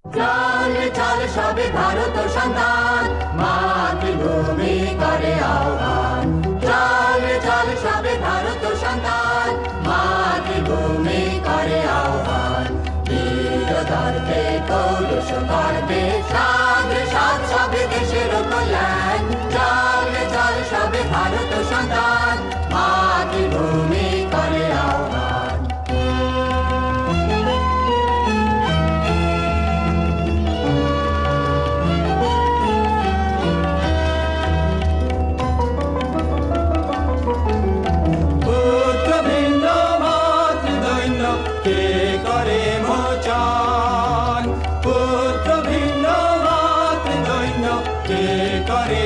চল চল সবে ভারত সন্তান, মাতৃভূমি করে আহ্বান। চল চল সবে ভারত সন্তান, মাতৃভূমি করে আহ্বান। বীর দর্পে পৌরুষ গর্বে সাদরে সাদ সবে দেশের কল্যাণ। চল চল সবে ভারত সন্তান, মাতৃভূমি করে আহ্বান। কে করে মোচন, পুত্র ভিন্ন মাতৃদৈন্য কে করে